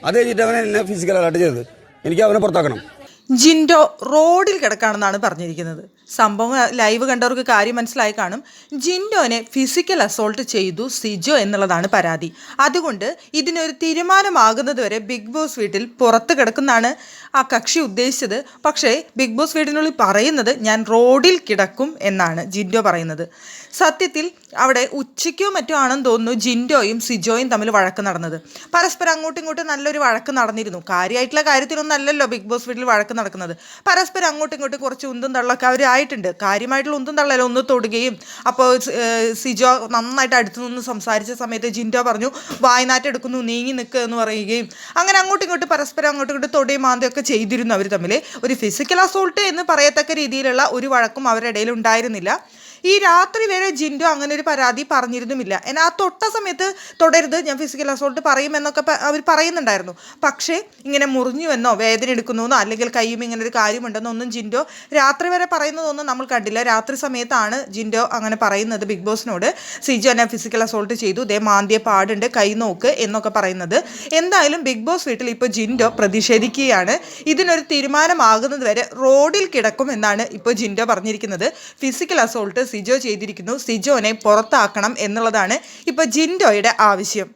അത് കഴിഞ്ഞിട്ട് അവനെ എന്നെ ഫിസിക്കൽ അലാട്ട് ചെയ്തത്. എനിക്ക് അവനെ പുറത്താക്കണം. ജിൻഡോ റോഡിൽ കിടക്കാണെന്നാണ് പറഞ്ഞിരിക്കുന്നത്. സംഭവം ലൈവ് കണ്ടവർക്ക് കാര്യം മനസ്സിലായി കാണും. ജിൻഡോനെ ഫിസിക്കൽ അസോൾട്ട് ചെയ്തു സിജോ എന്നുള്ളതാണ് പരാതി. അതുകൊണ്ട് ഇതിനൊരു തീരുമാനമാകുന്നത് വരെ ബിഗ് ബോസ് വീട്ടിൽ പുറത്ത് കിടക്കുന്നതാണ് ആ കക്ഷി ഉദ്ദേശിച്ചത്. പക്ഷേ ബിഗ് ബോസ് വീടിനുള്ളിൽ പറയുന്നത് ഞാൻ റോഡിൽ കിടക്കും എന്നാണ് ജിൻഡോ പറയുന്നത്. സത്യത്തിൽ അവിടെ ഉച്ചയ്ക്കോ മറ്റോ ആണെന്ന് തോന്നുന്നു ജിൻഡോയും സിജോയും തമ്മിൽ വഴക്ക് നടന്നത്. പരസ്പരം അങ്ങോട്ടും ഇങ്ങോട്ടും നല്ലൊരു വഴക്ക് നടന്നിരുന്നു. കാര്യമായിട്ടുള്ള കാര്യത്തിലൊന്നും അല്ലല്ലോ ബിഗ് ബോസ് വീട്ടിൽ വഴക്ക് നടക്കുന്നത്. പരസ്പരം അങ്ങോട്ടും ഇങ്ങോട്ടും കുറച്ച് ഉന്തും തള്ളൊക്കെ അവരായിട്ടുണ്ട്. കാര്യമായിട്ടുള്ള ഉന്തും തള്ളല്ലോ, ഒന്ന് തൊടുകയും. അപ്പോൾ സിജോ നന്നായിട്ട് അടുത്തു നിന്ന് സംസാരിച്ച സമയത്ത് ജിൻഡോ പറഞ്ഞു വായനാറ്റം എടുക്കുന്നു, നീങ്ങി നിൽക്കുക എന്ന് പറയുകയും അങ്ങനെ അങ്ങോട്ടും ഇങ്ങോട്ടും പരസ്പരം അങ്ങോട്ടും ഇങ്ങോട്ടും തൊടിയും മാന്തയൊക്കെ ചെയ്തിരുന്നു അവർ തമ്മിൽ. ഒരു ഫിസിക്കൽ അസോൾട്ട് എന്ന് പറയത്തക്ക രീതിയിലുള്ള ഒരു വഴക്കും അവരുടെ ഇടയിൽ ഉണ്ടായിരുന്നില്ല. ഈ രാത്രി വരെ ജിൻഡോ അങ്ങനെ ഒരു പരാതി പറഞ്ഞിരുന്നുമില്ല. എന്നാൽ ആ തൊട്ട സമയത്ത് തൊടരുത്, ഞാൻ ഫിസിക്കൽ അസോൾട്ട് പറയുമെന്നൊക്കെ അവർ പറയുന്നുണ്ടായിരുന്നു. പക്ഷേ ഇങ്ങനെ മുറിഞ്ഞുവെന്നോ വേദന എടുക്കുന്നുവെന്നോ അല്ലെങ്കിൽ കയ്യും ഇങ്ങനെ ഒരു കാര്യമുണ്ടെന്നോ ഒന്നും ജിൻഡോ രാത്രി വരെ പറയുന്നതൊന്നും നമ്മൾ കണ്ടില്ല. രാത്രി സമയത്താണ് ജിൻഡോ അങ്ങനെ പറയുന്നത് ബിഗ് ബോസിനോട്. സിജോ എന്നെ ഫിസിക്കൽ അസോൾട്ട് ചെയ്തു, ദേ മാന്തിയ പാടുണ്ട്, കൈ നോക്ക് എന്നൊക്കെ പറയുന്നത്. എന്തായാലും ബിഗ് ബോസ് വീട്ടിൽ ഇപ്പോൾ ജിൻഡോ പ്രതിഷേധിക്കുകയാണ്. ഇതിനൊരു തീരുമാനമാകുന്നത് വരെ റോഡിൽ കിടക്കും എന്നാണ് ഇപ്പോൾ ജിൻഡോ പറഞ്ഞിരിക്കുന്നത്. ഫിസിക്കൽ അസോൾട്ട് സിജോ ചെയ്തിരിക്കുന്നു, സിജോനെ പുറത്താക്കണം എന്നുള്ളതാണ് ഇപ്പോൾ ജിൻഡോയുടെ ആവശ്യം.